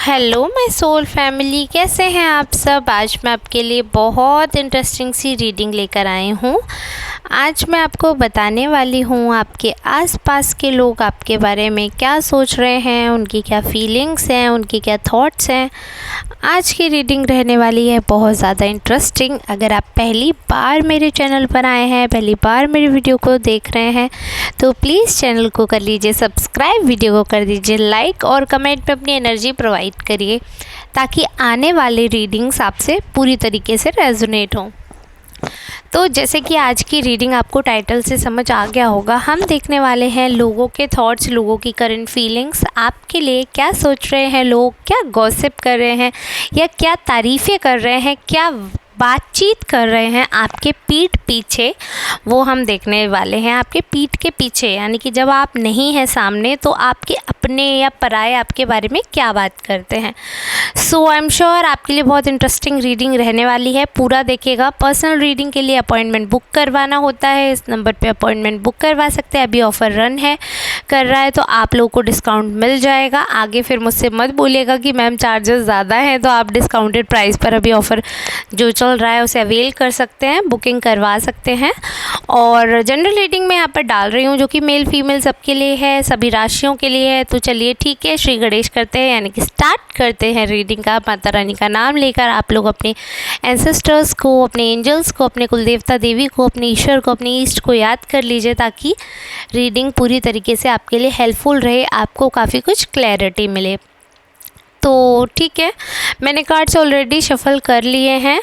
Hello my soul family, कैसे हैं आप सब। आज मैं आपके लिए बहुत इंटरेस्टिंग सी रीडिंग लेकर आई हूँ। आज मैं आपको बताने वाली हूँ आपके आसपास के लोग आपके बारे में क्या सोच रहे हैं, उनकी क्या फीलिंग्स हैं, उनकी क्या थॉट्स हैं। आज की रीडिंग रहने वाली है बहुत ज़्यादा इंटरेस्टिंग। अगर आप पहली बार मेरे चैनल पर आए हैं, पहली बार मेरे वीडियो को देख रहे हैं, तो प्लीज़ चैनल को कर लीजिए सब्सक्राइब, वीडियो को कर दीजिए लाइक और कमेंट में अपनी एनर्जी प्रोवाइड करिए ताकि आने वाली रीडिंग्स आपसे पूरी तरीके से रेजोनेट हों। तो जैसे कि आज की रीडिंग आपको टाइटल से समझ आ गया होगा, हम देखने वाले हैं लोगों के थॉट्स, लोगों की करंट फीलिंग्स, आपके लिए क्या सोच रहे हैं लोग, क्या गॉसिप कर रहे हैं या क्या तारीफ़ें कर रहे हैं, क्या बातचीत कर रहे हैं आपके पीठ पीछे, वो हम देखने वाले हैं। आपके पीठ के पीछे यानी कि जब आप नहीं हैं सामने तो आपके अपने या पराये आपके बारे में क्या बात करते हैं। सो आई एम श्योर आपके लिए बहुत इंटरेस्टिंग रीडिंग रहने वाली है, पूरा देखिएगा। पर्सनल रीडिंग के लिए अपॉइंटमेंट बुक करवाना होता है, इस नंबर पे अपॉइंटमेंट बुक करवा सकते हैं। अभी ऑफ़र रन है कर रहा है तो आप लोगों को डिस्काउंट मिल जाएगा। आगे फिर मुझसे मत बोलिएगा कि मैम चार्जेस ज़्यादा हैं, तो आप डिस्काउंटेड प्राइस पर अभी ऑफ़र जो चल रहा है उसे अवेल कर सकते हैं, बुकिंग करवा सकते हैं। और जनरल रीडिंग में यहाँ पर डाल रही हूँ जो कि मेल फीमेल सबके लिए है, सभी राशियों के लिए है। तो चलिए ठीक है, श्री गणेश करते हैं यानी कि स्टार्ट करते हैं रीडिंग का। माता रानी का नाम लेकर आप लोग अपने एंसेस्टर्स को, अपने एंजल्स को, अपने कुलदेवता देवी को, अपने ईश्वर को, अपने ईष्ट को याद कर लीजिए ताकि रीडिंग पूरी तरीके से आपके लिए हेल्पफुल रहे, आपको काफ़ी कुछ क्लैरिटी मिले। तो ठीक है, मैंने कार्ड्स ऑलरेडी शफल कर लिए हैं,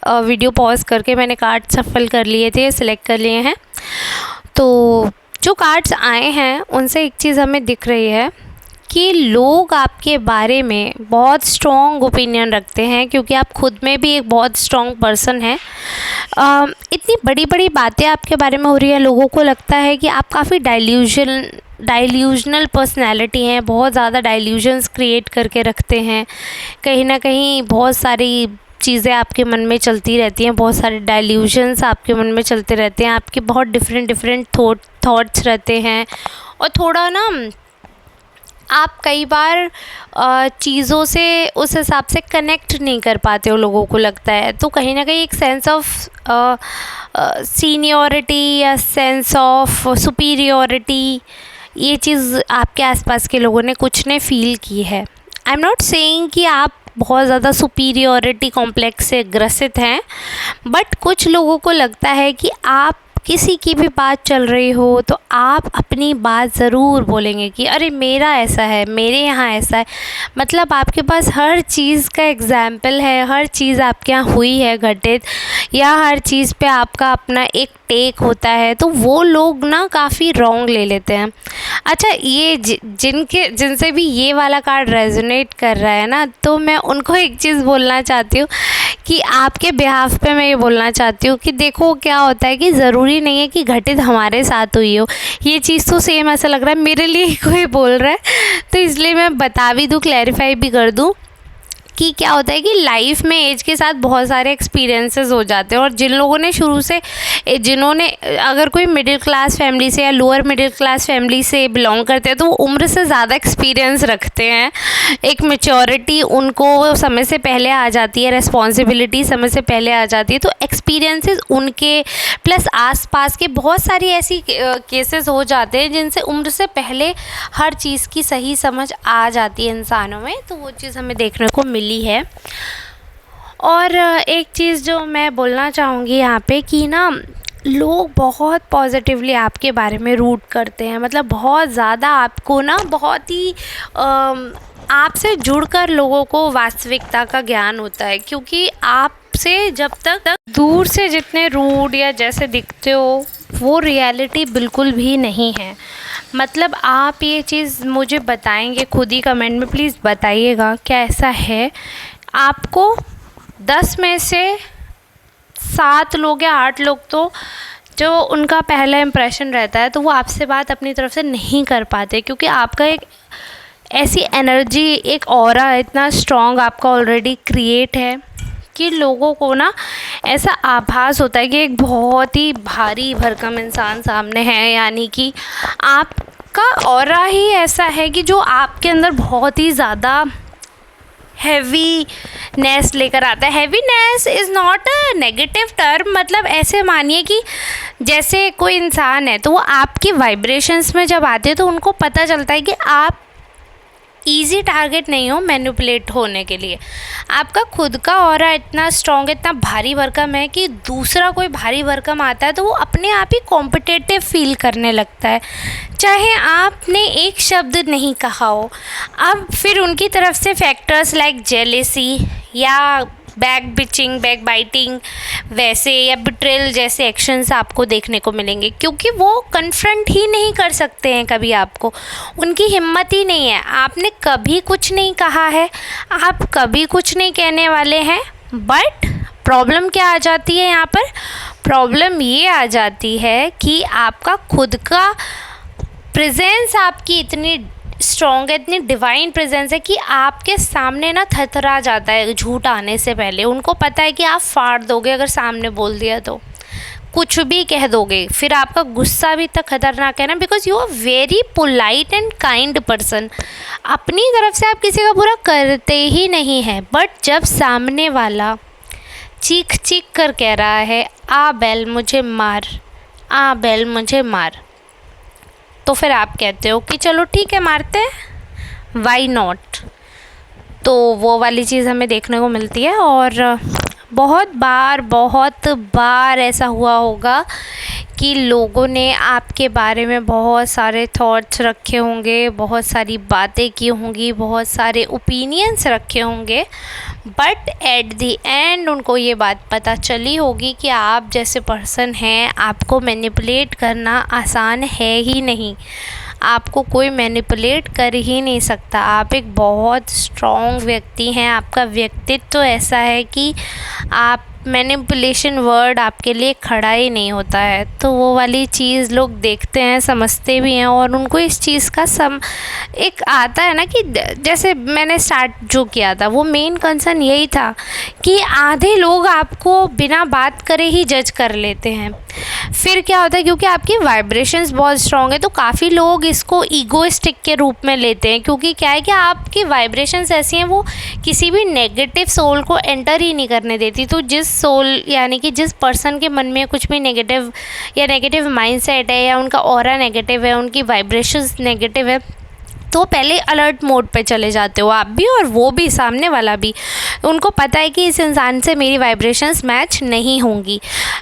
वीडियो पॉज करके मैंने कार्ड शफल कर लिए थे, सिलेक्ट कर लिए हैं। तो जो कार्ड्स आए हैं उनसे एक चीज़ हमें दिख रही है कि लोग आपके बारे में बहुत स्ट्रॉन्ग ओपिनियन रखते हैं, क्योंकि आप खुद में भी एक बहुत स्ट्रॉन्ग पर्सन हैं। इतनी बड़ी बड़ी बातें आपके बारे में हो रही है, लोगों को लगता है कि आप काफ़ी डाइल्यूजनल पर्सनैलिटी हैं, बहुत ज़्यादा डाइल्यूजन्स क्रिएट करके रखते हैं। कहीं ना कहीं बहुत सारी चीज़ें आपके मन में चलती रहती हैं, बहुत सारे डाइल्यूजन्स आपके मन में चलते रहते हैं, आपके बहुत डिफरेंट थॉट्स रहते हैं। और थोड़ा ना आप कई बार चीज़ों से उस हिसाब से कनेक्ट नहीं कर पाते हो, लोगों को लगता है। तो कहीं ना कहीं एक सेंस ऑफ सीनियरिटी या सेंस ऑफ सुपीरियरिटी, ये चीज़ आपके आसपास के लोगों ने कुछ ने फील की है। आई एम नॉट सेइंग कि आप बहुत ज़्यादा सुपीरियरिटी कॉम्प्लेक्स से ग्रसित हैं, बट कुछ लोगों को लगता है कि आप किसी की भी बात चल रही हो तो आप अपनी बात ज़रूर बोलेंगे कि अरे मेरा ऐसा है, मेरे यहाँ ऐसा है। मतलब आपके पास हर चीज़ का एग्ज़ाम्पल है, हर चीज़ आपके यहाँ हुई है घटित, या हर चीज़ पे आपका अपना एक टेक होता है, तो वो लोग ना काफ़ी रॉन्ग ले लेते हैं। अच्छा, ये जिनसे भी ये वाला कार्ड रेजोनेट कर रहा है ना, तो मैं उनको एक चीज़ बोलना चाहती हूँ कि आपके बिहाफ पे मैं ये बोलना चाहती हूँ कि देखो क्या होता है कि ज़रूरी नहीं है कि घटित हमारे साथ हुई हो। ये चीज़ तो सेम ऐसा लग रहा है मेरे लिए ही कोई बोल रहा है, तो इसलिए मैं बता भी दूँ, क्लैरिफाई भी कर दूँ कि क्या होता है कि लाइफ में एज के साथ बहुत सारे एक्सपीरियंसेस हो जाते हैं। और जिन लोगों ने शुरू से, जिन्होंने, अगर कोई मिडिल क्लास फैमिली से या लोअर मिडिल क्लास फैमिली से बिलोंग करते हैं तो वो उम्र से ज़्यादा एक्सपीरियंस रखते हैं, एक मैच्योरिटी उनको समय से पहले आ जाती है, रिस्पॉन्सिबिलिटी समय से पहले आ जाती है। तो एक्सपीरियंसेस उनके प्लस आसपास के बहुत सारी ऐसी केसेस हो जाते हैं जिनसे उम्र से पहले हर चीज़ की सही समझ आ जाती है इंसानों में, तो वो चीज़ हमें देखने को मिली है। और एक चीज़ जो मैं बोलना चाहूँगी यहाँ पे कि ना, लोग बहुत पॉजिटिवली आपके बारे में रूट करते हैं, मतलब बहुत ज़्यादा आपको ना, बहुत ही आपसे जुड़कर लोगों को वास्तविकता का ज्ञान होता है, क्योंकि आपसे जब तक दूर से जितने रूड या जैसे दिखते हो वो रियलिटी बिल्कुल भी नहीं है। मतलब आप ये चीज़ मुझे बताएंगे खुद ही, कमेंट में प्लीज़ बताइएगा क्या ऐसा है। आपको 10 में से 7 लोग या 8 लोग तो जो उनका पहला इम्प्रेशन रहता है तो वो आपसे बात अपनी तरफ से नहीं कर पाते, क्योंकि आपका एक ऐसी एनर्जी, एक ऑरा इतना स्ट्रॉन्ग आपका ऑलरेडी क्रिएट है कि लोगों को ना ऐसा आभास होता है कि एक बहुत ही भारी भरकम इंसान सामने है। यानी कि आप आपका ऑरा ही ऐसा है कि जो आपके अंदर बहुत ही ज़्यादा हैवीनेस लेकर आता है। Heaviness is not a negative term, मतलब ऐसे मानिए कि जैसे कोई इंसान है तो वो आपकी वाइब्रेशंस में जब आते हैं तो उनको पता चलता है कि आप ईजी टारगेट नहीं हो मैनिपुलेट होने के लिए। आपका खुद का ऑरा इतना स्ट्रॉन्ग, इतना भारी भरकम है कि दूसरा कोई भारी भरकम आता है तो वो अपने आप ही कॉम्पिटिटिव फील करने लगता है, चाहे आपने एक शब्द नहीं कहा हो। अब फिर उनकी तरफ से फैक्टर्स लाइक जेलेसी या बैक बिचिंग, बैक बाइटिंग वैसे या बिट्रेल जैसे एक्शंस आपको देखने को मिलेंगे, क्योंकि वो कन्फ्रंट ही नहीं कर सकते हैं कभी आपको, उनकी हिम्मत ही नहीं है। आपने कभी कुछ नहीं कहा है, आप कभी कुछ नहीं कहने वाले हैं, बट प्रॉब्लम क्या आ जाती है यहाँ पर? प्रॉब्लम ये आ जाती है कि आपका खुद का प्रेजेंस आपकी इतनी स्ट्रॉन्ग है, इतनी डिवाइन प्रेजेंस है कि आपके सामने ना थरथरा जाता है झूठ आने से पहले। उनको पता है कि आप फाड़ दोगे अगर सामने बोल दिया तो, कुछ भी कह दोगे। फिर आपका गुस्सा भी इतना खतरनाक है ना, because you are very polite and kind person. अपनी तरफ से आप किसी का बुरा करते ही नहीं है, बट जब सामने वाला चीख चीख कर कह रहा है आ बैल मुझे मार, आ बैल मुझे मार, तो फिर आप कहते हो कि चलो ठीक है मारते हैं, वाई नॉट। तो वो वाली चीज़ हमें देखने को मिलती है। और बहुत बार ऐसा हुआ होगा कि लोगों ने आपके बारे में बहुत सारे थॉट्स रखे होंगे, बहुत सारी बातें की होंगी, बहुत सारे ओपिनियंस रखे होंगे, बट एट द एंड उनको ये बात पता चली होगी कि आप जैसे पर्सन हैं, आपको मैनिपुलेट करना आसान है ही नहीं, आपको कोई मैनिपुलेट कर ही नहीं सकता। आप एक बहुत स्ट्रॉन्ग व्यक्ति हैं, आपका व्यक्तित्व तो ऐसा है कि आप मैनिपुलेशन वर्ड आपके लिए खड़ा ही नहीं होता है। तो वो वाली चीज़ लोग देखते हैं, समझते भी हैं, और उनको इस चीज़ का एक आता है ना कि जैसे मैंने स्टार्ट जो किया था वो मेन कंसर्न यही था कि आधे लोग आपको बिना बात करे ही जज कर लेते हैं। फिर क्या होता है, क्योंकि आपकी वाइब्रेशंस बहुत स्ट्रॉन्ग है तो काफ़ी लोग इसको ईगोइस्टिक के रूप में लेते हैं, क्योंकि क्या है कि आपकी वाइब्रेशंस ऐसी हैं वो किसी भी नेगेटिव सोल को एंटर ही नहीं करने देती। तो जिस सोल यानी कि जिस पर्सन के मन में कुछ भी नेगेटिव या नेगेटिव माइंडसेट है या उनका ऑरा नेगेटिव है, उनकी वाइब्रेशंस नेगेटिव है, तो पहले अलर्ट मोड पे चले जाते हो आप भी और वो भी, सामने वाला भी। उनको पता है कि इस इंसान से मेरी वाइब्रेशंस मैच नहीं होंगी,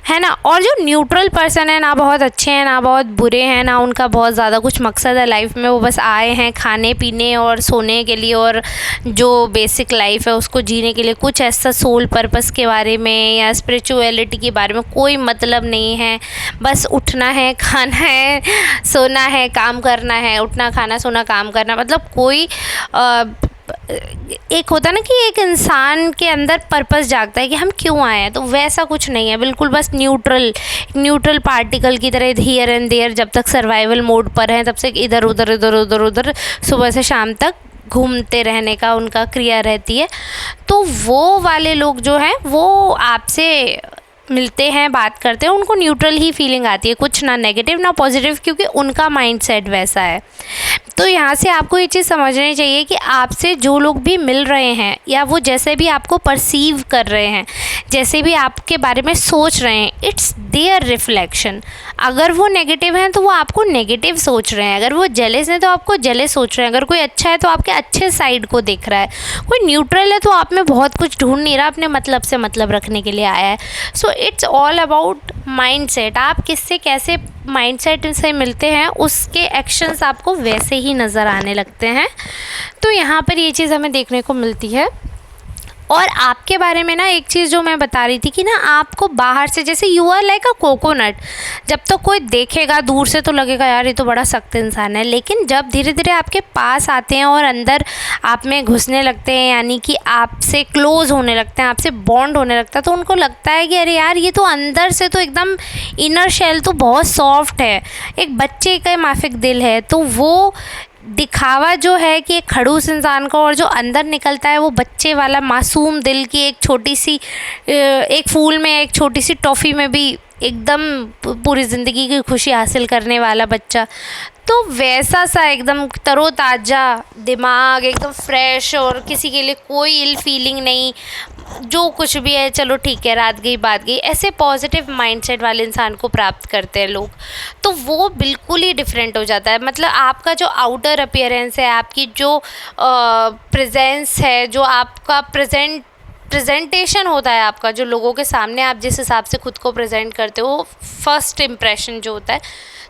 है ना। और जो न्यूट्रल पर्सन है, ना बहुत अच्छे हैं ना बहुत बुरे हैं, ना उनका बहुत ज़्यादा कुछ मकसद है लाइफ में, वो बस आए हैं खाने पीने और सोने के लिए, और जो बेसिक लाइफ है उसको जीने के लिए, कुछ ऐसा सोल पर्पस के बारे में या स्पिरिचुअलिटी के बारे में कोई मतलब नहीं है। बस उठना है, खाना है, सोना है, काम करना है, उठना खाना सोना काम करना, मतलब कोई एक होता है ना कि एक इंसान के अंदर पर्पस जागता है कि हम क्यों आए हैं, तो वैसा कुछ नहीं है, बिल्कुल बस न्यूट्रल पार्टिकल की तरह हियर एंड देयर, जब तक सर्वाइवल मोड पर हैं तब से इधर उधर सुबह से शाम तक घूमते रहने का उनका क्रिया रहती है। तो वो वाले लोग जो हैं वो आपसे मिलते हैं, बात करते हैं, उनको न्यूट्रल ही फीलिंग आती है, कुछ ना नेगेटिव ना पॉजिटिव, क्योंकि उनका माइंडसेट वैसा है। तो यहाँ से आपको ये चीज़ समझनी चाहिए कि आपसे जो लोग भी मिल रहे हैं या वो जैसे भी आपको परसीव कर रहे हैं, जैसे भी आपके बारे में सोच रहे हैं, इट्स देयर रिफ्लेक्शन। अगर वो नेगेटिव हैं तो वो आपको नेगेटिव सोच रहे हैं, अगर वो जेलस हैं तो आपको जेलस सोच रहे हैं, अगर कोई अच्छा है तो आपके अच्छे साइड को देख रहा है, कोई न्यूट्रल है तो आप में बहुत कुछ ढूंढ नहीं रहा, अपने मतलब से मतलब रखने के लिए आया है। So it's all about mindset. आप किससे कैसे माइंडसेट से मिलते हैं, उसके एक्शंस आपको वैसे ही नज़र आने लगते हैं। तो यहाँ पर ये चीज़ हमें देखने को मिलती है। और आपके बारे में ना एक चीज़ जो मैं बता रही थी कि ना आपको बाहर से, जैसे you are like a coconut, जब तो कोई देखेगा दूर से तो लगेगा यार ये तो बड़ा सख्त इंसान है, लेकिन जब धीरे धीरे आपके पास आते हैं और अंदर आप में घुसने लगते हैं, यानी कि आपसे क्लोज होने लगते हैं, आपसे बॉन्ड होने लगता है, तो उनको लगता है कि अरे यार ये तो अंदर से तो एकदम इनर शेल तो बहुत सॉफ्ट है, एक बच्चे का माफिक दिल है। तो वो दिखावा जो है कि एक खड़ूस इंसान को, और जो अंदर निकलता है वो बच्चे वाला मासूम दिल की एक छोटी सी, एक फूल में एक छोटी सी टॉफ़ी में भी एकदम पूरी ज़िंदगी की खुशी हासिल करने वाला बच्चा। तो वैसा सा एकदम तरोताज़ा दिमाग, एकदम फ्रेश, और किसी के लिए कोई इल फीलिंग नहीं, जो कुछ भी है चलो ठीक है, रात गई बात गई, ऐसे पॉजिटिव माइंडसेट वाले इंसान को प्राप्त करते हैं लोग। तो वो बिल्कुल ही डिफरेंट हो जाता है। मतलब आपका जो आउटर अपीयरेंस है, आपकी जो प्रेजेंस है, जो आपका प्रेजेंटेशन होता है आपका, जो लोगों के सामने आप जिस हिसाब से खुद को प्रेजेंट करते हो, फर्स्ट इम्प्रेशन जो होता है,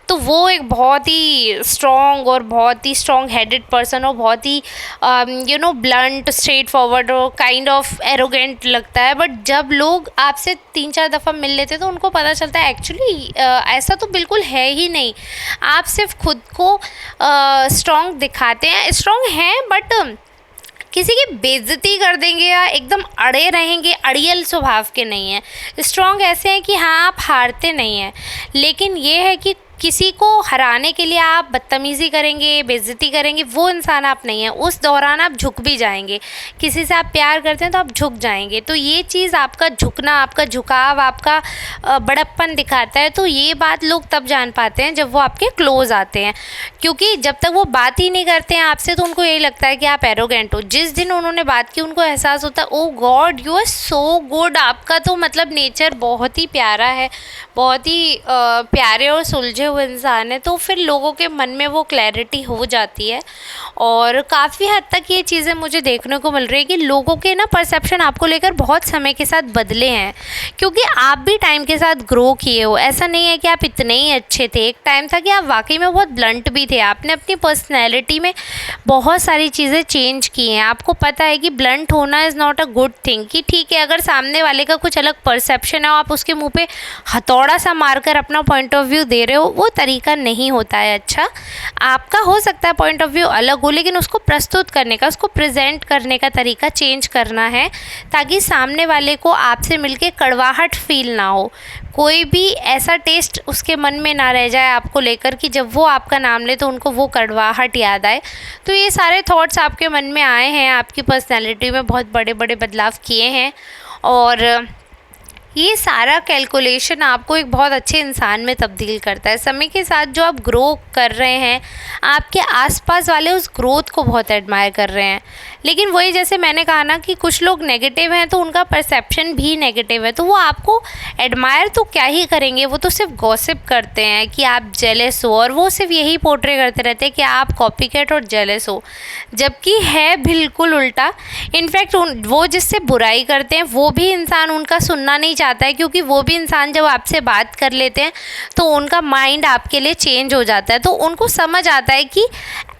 तो वो एक बहुत ही स्ट्रॉन्ग और बहुत ही स्ट्रॉन्ग हेडेड पर्सन और बहुत ही ब्लंट, स्ट्रेट फॉरवर्ड और काइंड ऑफ एरोगेंट लगता है। बट जब लोग आपसे 3-4 दफ़ा मिल लेते हैं तो उनको पता चलता है एक्चुअली ऐसा तो बिल्कुल है ही नहीं। आप सिर्फ खुद को स्ट्रॉन्ग दिखाते हैं, स्ट्रॉन्ग हैं, बट किसी की बेइज्जती कर देंगे या एकदम अड़े रहेंगे, अड़ियल स्वभाव के नहीं हैं। स्ट्रॉन्ग ऐसे हैं कि हाँ, आप हारते नहीं हैं, लेकिन ये है कि किसी को हराने के लिए आप बदतमीज़ी करेंगे, बेइज्जती करेंगे, वो इंसान आप नहीं हैं। उस दौरान आप झुक भी जाएंगे। किसी से आप प्यार करते हैं तो आप झुक जाएंगे। तो ये चीज़, आपका झुकना, आपका झुकाव, आपका बड़प्पन दिखाता है। तो ये बात लोग तब जान पाते हैं जब वो आपके क्लोज़ आते हैं, क्योंकि जब तक वो बात ही नहीं करते हैं आपसे तो उनको यही लगता है कि आप एरोगेंट हो। जिस दिन उन्होंने बात की उनको एहसास होता है, oh God, you are so good, आपका तो मतलब नेचर बहुत ही प्यारा है, बहुत ही प्यारे और सुलझे हुए इंसान है। तो फिर लोगों के मन में वो क्लैरिटी हो जाती है। और काफ़ी हद तक ये चीज़ें मुझे देखने को मिल रही है कि लोगों के ना परसेप्शन आपको लेकर बहुत समय के साथ बदले हैं, क्योंकि आप भी टाइम के साथ ग्रो किए हो। ऐसा नहीं है कि आप इतने ही अच्छे थे, एक टाइम था कि आप वाकई में बहुत ब्लंट भी थे। आपने अपनी पर्सनैलिटी में बहुत सारी चीज़ें चेंज की हैं। आपको पता है कि ब्लंट होना is not a good thing, कि ठीक है अगर सामने वाले का कुछ अलग परसेप्शन है, आप उसके मुँह पे हथौड़ा सा मारकर अपना पॉइंट ऑफ व्यू दे रहे हो, वो तरीका नहीं होता है अच्छा। आपका हो सकता है पॉइंट ऑफ व्यू अलग हो, लेकिन उसको प्रस्तुत करने का, उसको प्रेजेंट करने का तरीका चेंज करना है, ताकि सामने वाले को आपसे मिलके कड़वाहट फील ना हो, कोई भी ऐसा टेस्ट उसके मन में ना रह जाए आपको लेकर कि जब वो आपका नाम ले तो उनको वो कड़वाहट याद आए। तो ये सारे थॉट्स आपके मन में आए हैं, आपकी पर्सनैलिटी में बहुत बड़े बड़े बदलाव किए हैं, और ये सारा कैलकुलेशन आपको एक बहुत अच्छे इंसान में तब्दील करता है। समय के साथ जो आप ग्रो कर रहे हैं, आपके आसपास वाले उस ग्रोथ को बहुत एडमायर कर रहे हैं। लेकिन वही, जैसे मैंने कहा ना कि कुछ लोग नेगेटिव हैं तो उनका परसेप्शन भी नेगेटिव है, तो वो आपको एडमायर तो क्या ही करेंगे, वो तो सिर्फ गॉसिप करते हैं कि आप जेलस हो, और वो सिर्फ यही पोर्ट्रे करते रहते हैं कि आप कॉपीकैट और जेलस हो, जबकि है बिल्कुल उल्टा। इनफैक्ट वो जिससे बुराई करते हैं वो भी इंसान उनका सुनना नहीं चाहता है, क्योंकि वो भी इंसान जब आपसे बात कर लेते हैं तो उनका माइंड आपके लिए चेंज हो जाता है। तो उनको समझ आता है कि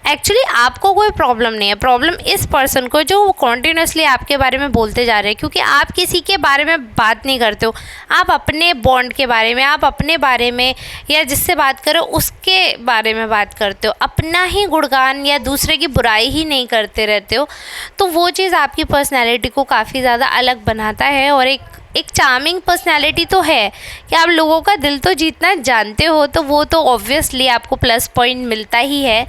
एक्चुअली आपको कोई प्रॉब्लम नहीं है, प्रॉब्लम इस पर्सन को जो कॉन्टीन्यूसली आपके बारे में बोलते जा रहे हैं, क्योंकि आप किसी के बारे में बात नहीं करते हो, आप अपने बॉन्ड के बारे में, आप अपने बारे में, या जिससे बात करो उसके बारे में बात करते हो, अपना ही गुणगान या दूसरे की बुराई ही नहीं करते रहते हो। तो वो चीज़ आपकी पर्सनैलिटी को काफ़ी ज़्यादा अलग बनाता है, और एक चार्मिंग पर्सनैलिटी तो है कि आप लोगों का दिल तो जीतना जानते हो, तो वो तो ऑब्वियसली आपको प्लस पॉइंट मिलता ही है।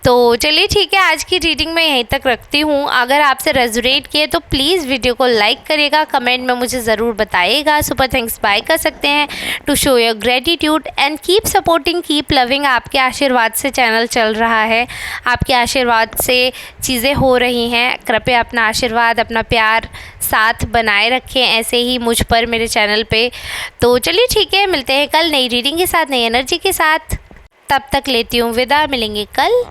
तो चलिए ठीक है, आज की रीडिंग मैं यहीं तक रखती हूँ। अगर आपसे रेजोनेट किए तो प्लीज़ वीडियो को लाइक करिएगा, कमेंट में मुझे ज़रूर बताइएगा, सुपर थैंक्स बाय कर सकते हैं to show your gratitude and keep supporting, keep loving. आपके आशीर्वाद से चैनल चल रहा है, आपके आशीर्वाद से चीज़ें हो रही हैं। कृपया अपना आशीर्वाद, अपना प्यार साथ बनाए रखें ऐसे ही मुझ पर, मेरे चैनल पे। तो चलिए ठीक है, मिलते हैं कल नई रीडिंग के साथ, नई एनर्जी के साथ। तब तक लेती हूँ विदा, मिलेंगे कल।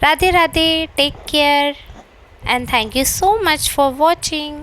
Radhe Radhe, take care and thank you so much for watching.